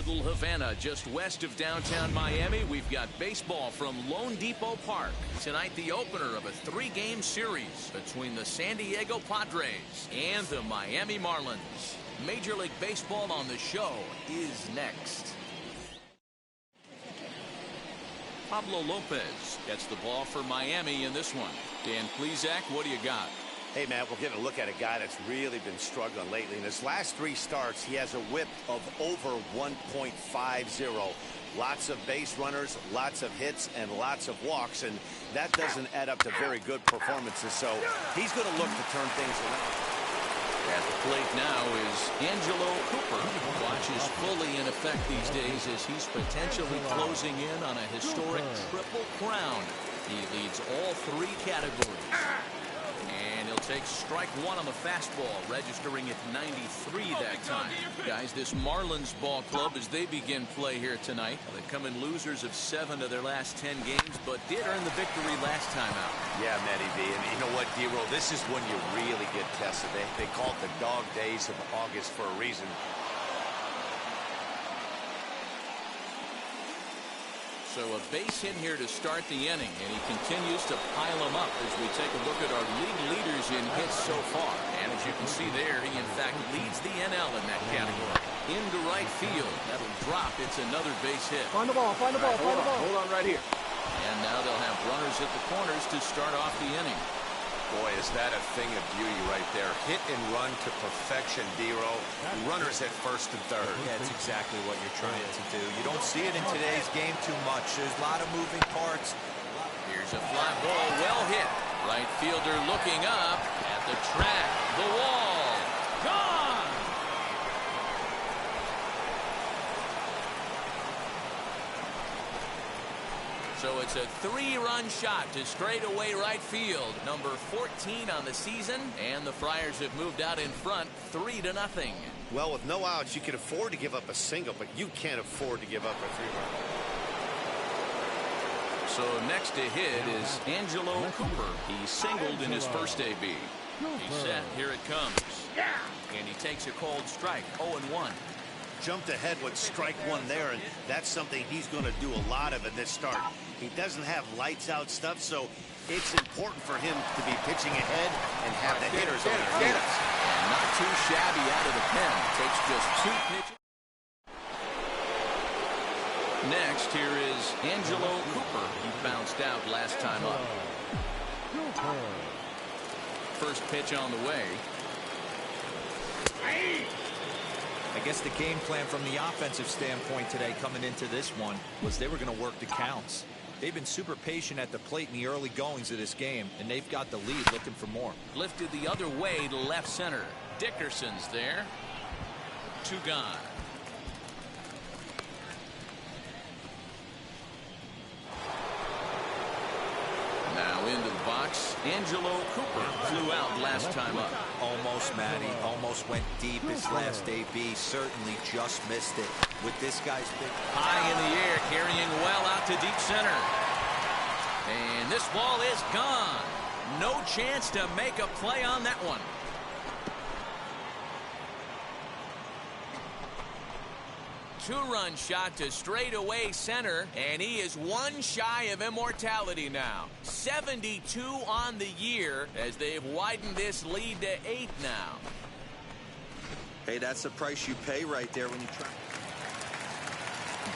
Little Havana, just west of downtown Miami. We've got baseball from Lone Depot Park. Tonight, the opener of a 3-game series between the San Diego Padres and the Miami Marlins. Major League Baseball on the show is next. Pablo Lopez gets the ball for Miami in this one. Dan Plesac, what do you got? Hey, man, we're getting a look at a guy that's really been struggling lately. In his last 3 starts, he has a whip of over 1.50. Lots of base runners, lots of hits, and lots of walks, and that doesn't add up to very good performances, so he's going to look to turn things around. At the plate now is Angelo Cooper. Watch is fully in effect these days as he's potentially closing in on a historic triple crown. He leads all 3 categories. And he'll take strike 1 on the fastball, registering at 93 that time. Guys, this Marlins ball club, as they begin play here tonight, they come in losers of 7 of their last 10 games, but did earn the victory last time out. Yeah, Matty V. And you know what, D-Roll? This is when you really get tested. They call it the dog days of August for a reason. So a base hit here to start the inning, and he continues to pile them up as we take a look at our league leaders in hits so far. And as you can see there, he in fact leads the NL in that category. Into right field. That'll drop. It's another base hit. Find the ball, find the ball, find the ball. Hold on right here. And now they'll have runners at the corners to start off the inning. Boy, is that a thing of beauty right there. Hit and run to perfection, D-Roll. Runners at first and third. Yeah, that's exactly what you're trying to do. You don't see it in today's game too much. There's a lot of moving parts. Here's a fly ball, well hit. Right fielder looking up at the track. The wall. Gone! So it's a 3-run shot to straightaway right field. Number 14 on the season, and the Friars have moved out in front 3-0. Well, with no outs, you can afford to give up a single, but you can't afford to give up a 3-run. So next to hit is Angelo Cooper. He singled in his first AB. He's set. Here it comes. And he takes a cold strike. 0-1. Jumped ahead with strike 1 there, and that's something he's going to do a lot of in this start. He doesn't have lights out stuff, so it's important for him to be pitching ahead and have the hitters on their heels. And not too shabby out of the pen. Takes just 2 pitches. Next, here is Angelo Cooper. He bounced out last time up. First pitch on the way. I guess the game plan from the offensive standpoint today coming into this one was they were going to work the counts. They've been super patient at the plate in the early goings of this game, and they've got the lead looking for more. Lifted the other way to left center. Dickerson's there. 2 gone. Now into the box. Angelo Cooper flew out last time up. Almost, Matty. Almost went deep his last AB. Certainly just missed it. With this guy's big... High in the air, carrying well out to deep center. And this ball is gone. No chance to make a play on that one. Two-run shot to straightaway center, and he is 1 shy of immortality now. 72 on the year as they've widened this lead to 8 now. Hey, that's the price you pay right there when you try.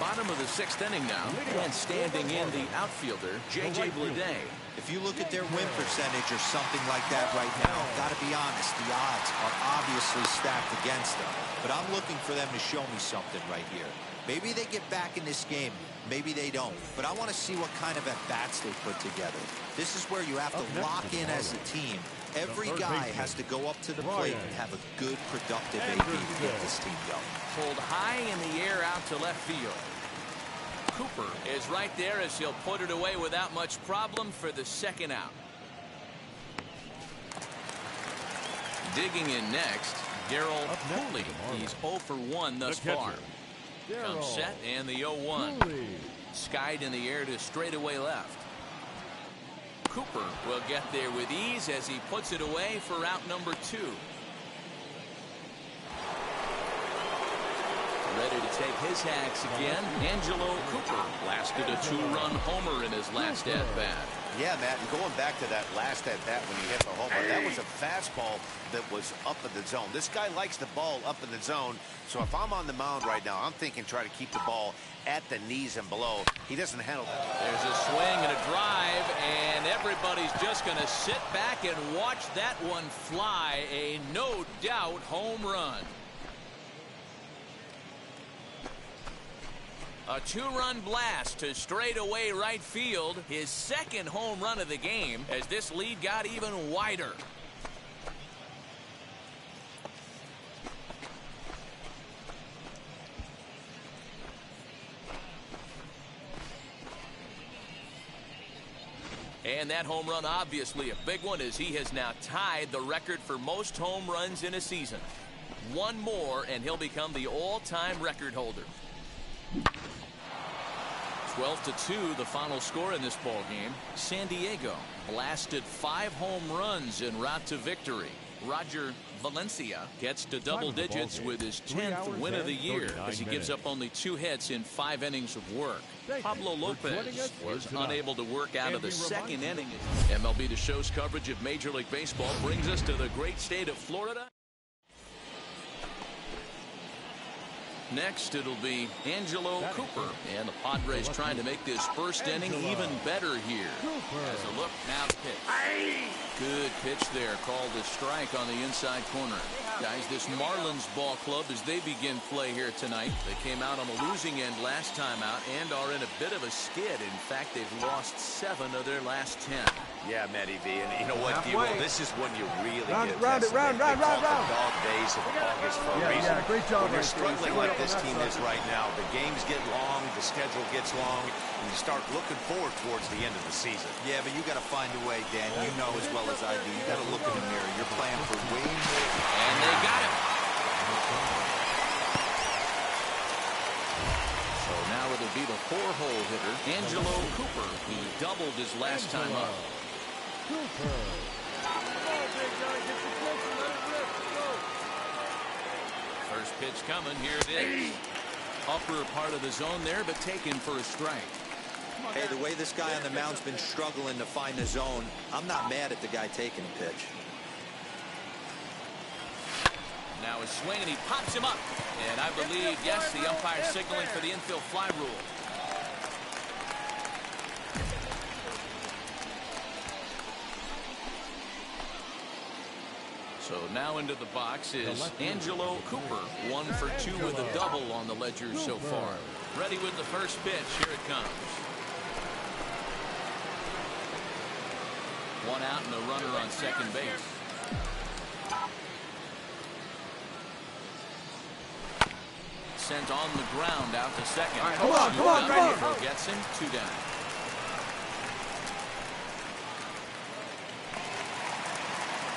Bottom of the 6th inning now, and standing in the outfielder, J.J. Bleday. If you look at their win percentage or something like that right now, gotta be honest, the odds are obviously stacked against them. But I'm looking for them to show me something right here. Maybe they get back in this game, maybe they don't. But I want to see what kind of at-bats they put together. This is where you have to lock in as a team. Every guy has to go up to the plate and have a good, productive AB to get this team going. Pulled high in the air out to left field. Cooper is right there as he'll put it away without much problem for the 2nd out. Digging in next, Darryl Cooley. He's 0 for 1 thus far. Comes set and the 0-1. Skied in the air to straightaway left. Cooper will get there with ease as he puts it away for out number 2. Ready to take his hacks again. Angelo Cooper blasted a 2-run homer in his last at-bat. Yeah, Matt, and going back to that last at-bat when he hit the homer, that was a fastball that was up in the zone. This guy likes the ball up in the zone, so if I'm on the mound right now, I'm thinking try to keep the ball at the knees and below. He doesn't handle that. There's a swing and a drive, and everybody's just going to sit back and watch that one fly. A no-doubt home run. A 2-run blast to straightaway right field. His second home run of the game as this lead got even wider. And that home run obviously a big one, as he has now tied the record for most home runs in a season. One more and he'll become the all-time record holder. 12-2 the final score in this ball game. San Diego blasted 5 home runs en route to victory. Roger Valencia gets to double digits with his 10th win of the year as he gives up only 2 hits in 5 innings of work. Pablo Lopez was unable to work out of the second inning. MLB The Show's coverage of Major League Baseball brings us to the great state of Florida. Next, it'll be Angelo Cooper, and the Padres trying to make this first inning even better here. As a look, now the pitch. Good pitch there, called a strike on the inside corner. Guys, this Marlins ball club, as they begin play here tonight, they came out on the losing end last time out and are in a bit of a skid. In fact, they've lost 7 of their last 10. Yeah, Matty V, and you know what, this is when you really get round tested. round. The dog days of August for a reason. Yeah, great job. When you're struggling like this team is right now, the games get long, the schedule gets long, and you start looking forward towards the end of the season. Yeah, but you got to find a way, Dan. You know as well as I do. You got to look in the mirror. You're playing for way more. And they got him. So now it'll be the 4-hole hitter, Angelo Cooper, who doubled his last time up. First pitch coming. Here it is. Upper part of the zone there, but taken for a strike. Hey, the way this guy on the mound's been struggling to find the zone, I'm not mad at the guy taking the pitch. Now a swing, and he pops him up. And I believe, yes, the umpire signaling for the infield fly rule. So now into the box is Angelo Cooper, 1 for 2 with a double on the ledger so far. Ready with the first pitch. Here it comes. 1 out and a runner on second base. Sent on the ground out to second. All right, come on. Gets him, 2 down.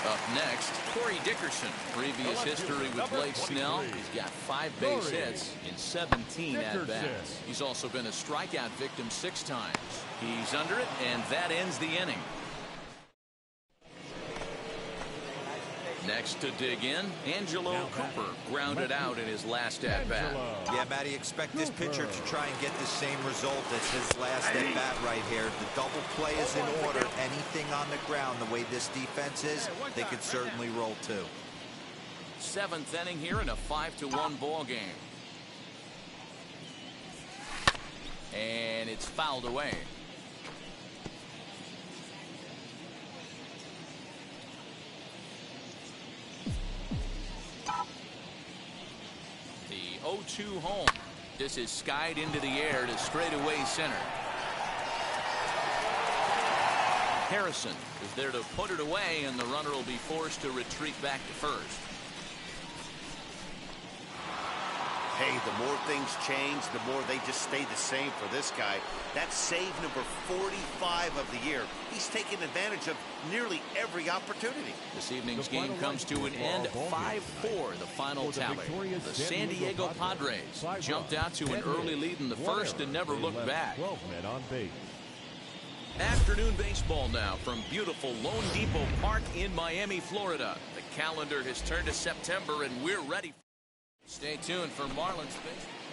Up next, Corey Dickerson. Previous history with Blake Snell. He's got 5 base hits in 17 at-bats. He's also been a strikeout victim 6 times. He's under it, and that ends the inning. Next to dig in, Angelo Cooper grounded out in his last at-bat. Yeah, Matty, expect this pitcher to try and get the same result as his last at-bat right here. The double play is in order. Anything on the ground, the way this defense is, they could certainly roll too. 7th inning here in a 5-1 ball game. And it's fouled away. The 0-2 home. This is skied into the air to straightaway center. Harrison is there to put it away, and the runner will be forced to retreat back to first. Hey, the more things change, the more they just stay the same for this guy. That's save number 45 of the year. He's taking advantage of nearly every opportunity. This evening's game comes to an end, 5-4, the final tally. The San Diego Padres jumped out to an early lead in the first and never looked back. 12 men on base. Afternoon baseball now from beautiful Lone Depot Park in Miami, Florida. The calendar has turned to September, and we're ready. Stay tuned for Marlins baseball.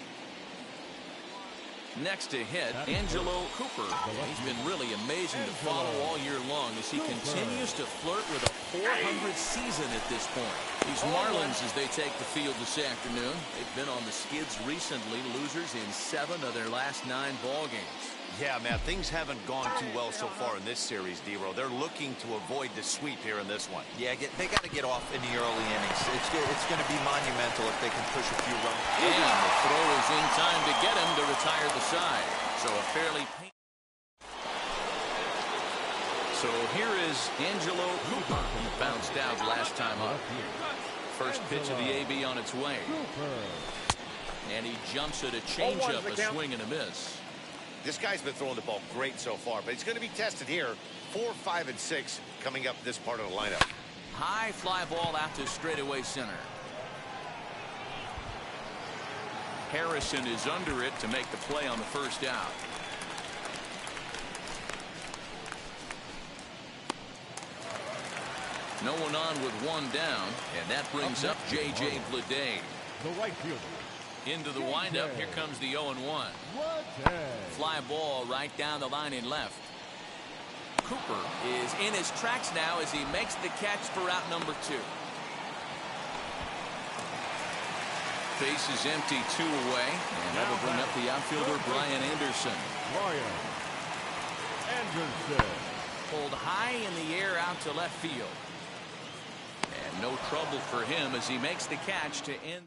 Next to hit, Angelo Cooper. He's been really amazing to follow all year long as he continues to flirt with a .400 season at this point. These Marlins, as they take the field this afternoon, they've been on the skids recently, losers in 7 of their last 9 ball games. Yeah, man, things haven't gone too well so far in this series, D-Row. They're looking to avoid the sweep here in this one. Yeah, they got to get off in the early innings. It's going to be monumental if they can push a few runs. And the throw is in time to get him to retire the side. So a fairly So here is Angelo Cooper. He bounced out last time up. First pitch of the AB on its way. And he jumps at a changeup, a swing and a miss. This guy's been throwing the ball great so far, but he's going to be tested here. 4, 5, and 6 coming up this part of the lineup. High fly ball out to straightaway center. Harrison is under it to make the play on the first out. No one on with 1 down, and that brings up J.J. Bleday. The right fielder. Into the windup, here comes the 0-1. Fly ball right down the line in left. Cooper is in his tracks now as he makes the catch for out number 2. Base is empty, 2 away, and that will bring up the outfielder Brian Anderson. Pulled high in the air out to left field. And no trouble for him as he makes the catch to end.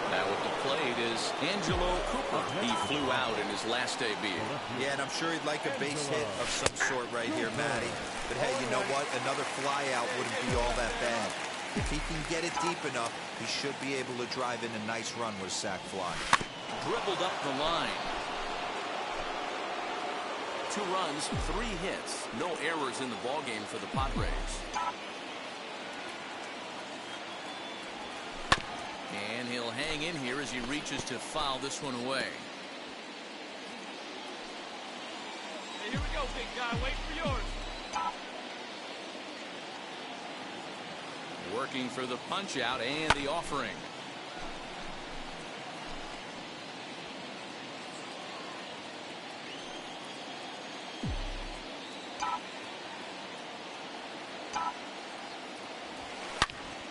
Now at the plate is Angelo Cooper. He flew out in his last AB. Yeah, and I'm sure he'd like a base hit of some sort right here, Matty. But hey, you know what? Another fly out wouldn't be all that bad. If he can get it deep enough, he should be able to drive in a nice run with a sac fly. Dribbled up the line. 2 runs, 3 hits. No errors in the ballgame for the Padres. And he'll hang in here as he reaches to foul this one away. Hey, here we go, big guy. Wait for yours. Working for the punch out and the offering.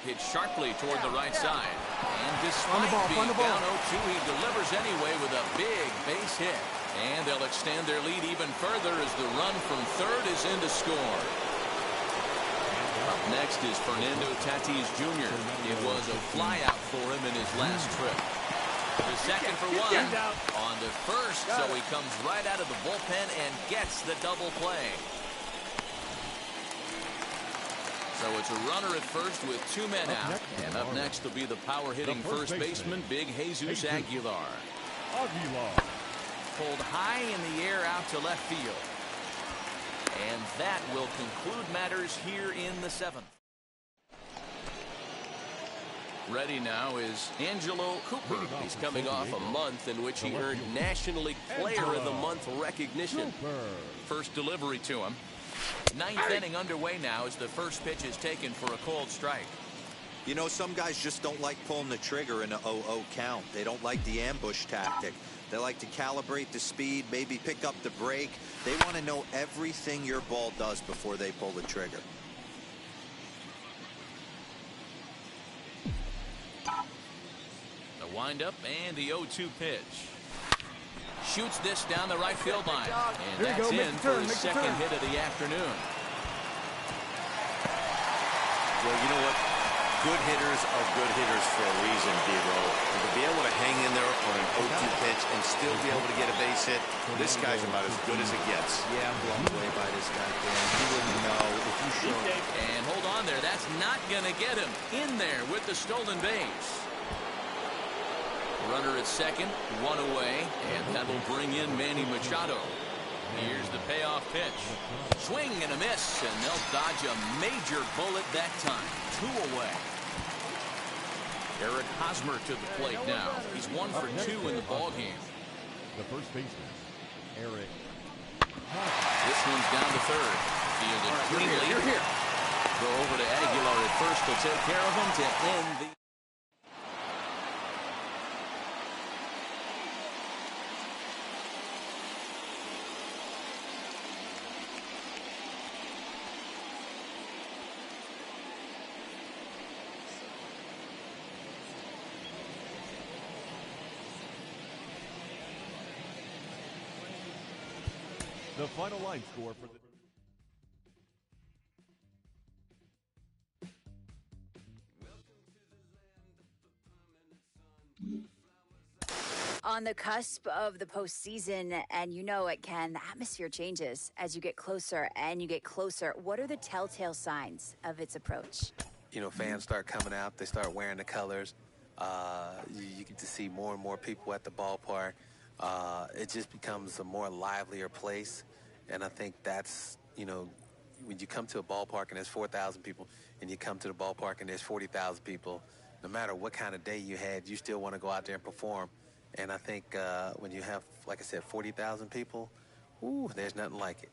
Hit sharply toward the right side. And despite being down 0-2, he delivers anyway with a big base hit. And they'll extend their lead even further as the run from third is in to score. Up next is Fernando Tatis Jr. It was a flyout for him in his last trip. The second for 1 on the first, so he comes right out of the bullpen and gets the double play. So it's a runner at first with 2 men out. And up next will be the power-hitting first baseman, Big Jesus Aguilar. Pulled high in the air out to left field. And that will conclude matters here in the 7th. Ready now is Angelo Cooper. He's coming off a month in which he earned National League Player of the Month recognition. First delivery to him. 9th inning underway now as the first pitch is taken for a called strike. You know, some guys just don't like pulling the trigger in a 0-0 count. They don't like the ambush tactic. They like to calibrate the speed, maybe pick up the brake. They want to know everything your ball does before they pull the trigger. The windup and the 0-2 pitch. Shoots this down the right field line. And that's in for his second hit of the afternoon. Well, you know what? Good hitters are good hitters for a reason, D-Row. To be able to hang in there on an 0-2 pitch and still be able to get a base hit, this guy's about as good as it gets. Yeah, I'm blown away by this guy, Dan. You wouldn't know if you showed him. And hold on there. That's not going to get him in there with the stolen base. Runner at second, 1 away, and that will bring in Manny Machado. Here's the payoff pitch. Swing and a miss, and they'll dodge a major bullet that time. 2 away. Eric Hosmer to the plate now. He's 1 for 2 in the ballgame. The first baseman, Eric. This one's down to third. Fielded cleanly. Go over to Aguilar at first to take care of him to end the The final line score for the... On the cusp of the postseason, and you know it, Ken, the atmosphere changes as you get closer and you get closer. What are the telltale signs of its approach? You know, fans start coming out. They start wearing the colors. You get to see more and more people at the ballpark. It just becomes a more livelier place. And I think that's, you know, when you come to a ballpark and there's 4,000 people and you come to the ballpark and there's 40,000 people, no matter what kind of day you had, you still want to go out there and perform. And I think when you have, like I said, 40,000 people, ooh, there's nothing like it.